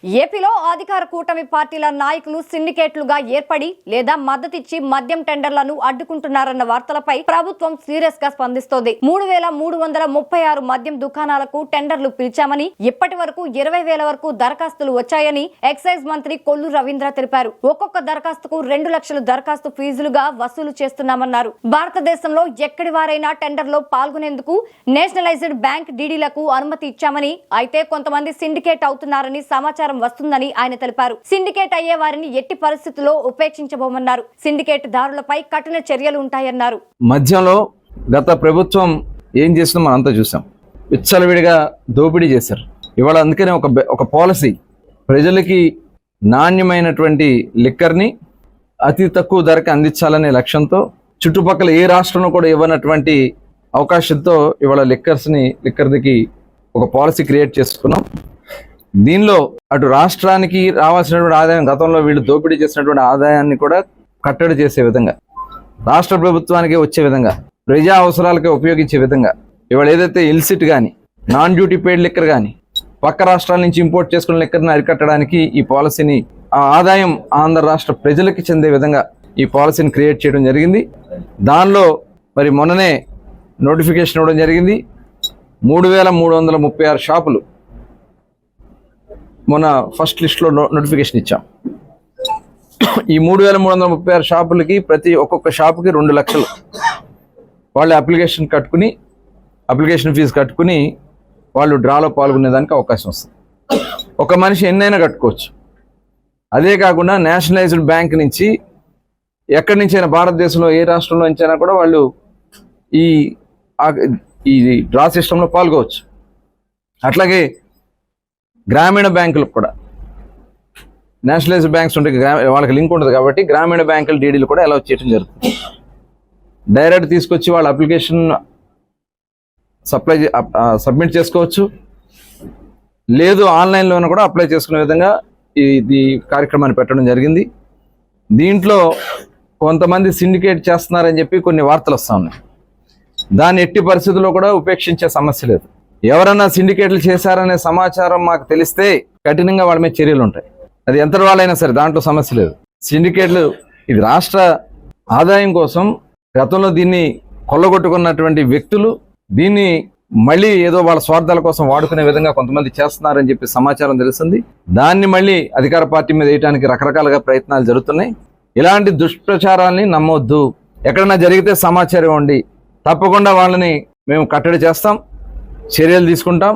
ఏపీలో అధికార కూటమి పార్టీల నాయకులు సిండికేట్లుగా ఏర్పడి లేదా మద్దతిచ్చి మద్యం టెండర్లను అడ్డుకుంటున్నారన్న వార్తలపై ప్రభుత్వం సీరియస్ గా స్పందిస్తోంది. 3,336 మద్యం దుకాణాలకు టెండర్లు పిలిచామని, ఇప్పటి వరకు 20,000 వరకు దరఖాస్తులు వచ్చాయని ఎక్సైజ్ మంత్రి కొల్లు రవీంద్ర తెలిపారు. ఒక్కొక్క దరఖాస్తుకు 2 లక్షల దరఖాస్తు ఫీజులుగా వసూలు చేస్తున్నామన్నారు. భారతదేశంలో ఎక్కడి వారైనా టెండర్లో పాల్గొనేందుకు నేషనలైజ్డ్ బ్యాంక్ డీడీలకు అనుమతి ఇచ్చామని, అయితే కొంతమంది సిండికేట్ అవుతున్నారని సమాచారం వస్తుందని ఆయన తెలిపారు. సిండికేట్ అయ్యే వారిని ఎట్టి పరిస్థితుల్లో ఉపేక్షించబోమన్నారు. సిండికేట్ దారులపై కఠిన చర్యలు ఉంటాయన్నారు. మధ్యంలో గత ప్రభుత్వం ఏం చేస్తుందో మనంతా చూసాం. విచ్చలవిడిగా దోపిడీ చేశారు. ఇవాళ అందుకనే ఒక పాలసీ, ప్రజలకి నాణ్యమైనటువంటి లిక్కర్ని అతి తక్కువ ధరకి అందించాలనే లక్ష్యంతో చుట్టుపక్కల ఏ రాష్ట్రంలో కూడా ఇవ్వనటువంటి అవకాశంతో ఇవాళ లిక్కర్కి ఒక పాలసీ క్రియేట్ చేసుకున్నాం. దీనిలో అటు రాష్ట్రానికి రావాల్సినటువంటి ఆదాయం, గతంలో వీళ్ళు దోపిడీ చేసినటువంటి ఆదాయాన్ని కూడా కట్టడి చేసే విధంగా, రాష్ట్ర ప్రభుత్వానికి వచ్చే విధంగా, ప్రజా అవసరాలకే ఉపయోగించే విధంగా ఇవాళ ఏదైతే ఇల్సిట్ కానీ, నాన్ డ్యూటీ పెయిడ్ లిక్కర్ కానీ, పక్క రాష్ట్రాల నుంచి ఇంపోర్ట్ చేసుకున్న లిక్కర్ని అరికట్టడానికి ఈ పాలసీని, ఆ ఆదాయం ఆంధ్ర రాష్ట్ర ప్రజలకి చెందే విధంగా ఈ పాలసీని క్రియేట్ చేయడం జరిగింది. దానిలో మరి మొన్ననే నోటిఫికేషన్ ఇవ్వడం జరిగింది. 3,336 షాపులు మొన్న ఫస్ట్ లిస్ట్లో నోటిఫికేషన్ ఇచ్చాం. ఈ 3,336 షాపులకి ఒక్కొక్క షాపుకి 2 లక్షలు వాళ్ళు అప్లికేషన్ ఫీజు కట్టుకుని వాళ్ళు డ్రాలో పాల్గొనేదానికి అవకాశం వస్తుంది. ఒక మనిషి ఎన్నైనా కట్టుకోవచ్చు. అదే కాకుండా నేషనలైజ్డ్ బ్యాంక్ నుంచి ఎక్కడి నుంచైనా, భారతదేశంలో ఏ రాష్ట్రంలో నుంచైనా కూడా వాళ్ళు ఈ డ్రా సిస్టంలో పాల్గొవచ్చు. అట్లాగే గ్రామీణ బ్యాంకులకు కూడా నేషనలైజ్డ్ బ్యాంక్స్ ఉంటాయి, వాళ్ళకి లింక్ ఉంటుంది కాబట్టి గ్రామీణ బ్యాంకుల డీడీలు కూడా అలౌ చేయడం జరుగుతుంది. డైరెక్ట్ తీసుకొచ్చి వాళ్ళ అప్లికేషన్ సబ్మిట్ చేసుకోవచ్చు. లేదు ఆన్లైన్లోనే కూడా అప్లై చేసుకునే విధంగా ఈ కార్యక్రమాన్ని పెట్టడం జరిగింది. దీంట్లో కొంతమంది సిండికేట్ చేస్తున్నారని చెప్పి కొన్ని వార్తలు వస్తూ ఉన్నాయి. దాన్ని ఎట్టి పరిస్థితుల్లో కూడా ఉపేక్షించే సమస్య లేదు. ఎవరన్నా సిండికేట్లు చేశారనే సమాచారం మాకు తెలిస్తే కఠినంగా వాళ్ళ మీద చర్యలు ఉంటాయి. అది ఎంత వాళ్ళైనా సరే, దాంట్లో సమస్య లేదు. సిండికేట్లు ఇది రాష్ట్ర ఆదాయం కోసం గతంలో దీన్ని కొల్లగొట్టుకున్నటువంటి వ్యక్తులు దీన్ని మళ్ళీ ఏదో వాళ్ళ స్వార్థాల కోసం వాడుకునే విధంగా కొంతమంది చేస్తున్నారని చెప్పి సమాచారం తెలుస్తుంది. దాన్ని మళ్ళీ అధికార పార్టీ మీద వేయడానికి రకరకాలుగా ప్రయత్నాలు జరుగుతున్నాయి. ఇలాంటి దుష్ప్రచారాల్ని నమ్మొద్దు. ఎక్కడన్నా జరిగితే సమాచారం ఇవ్వండి. తప్పకుండా వాళ్ళని మేము కట్టడి చేస్తాం, చర్యలు తీసుకుంటాం.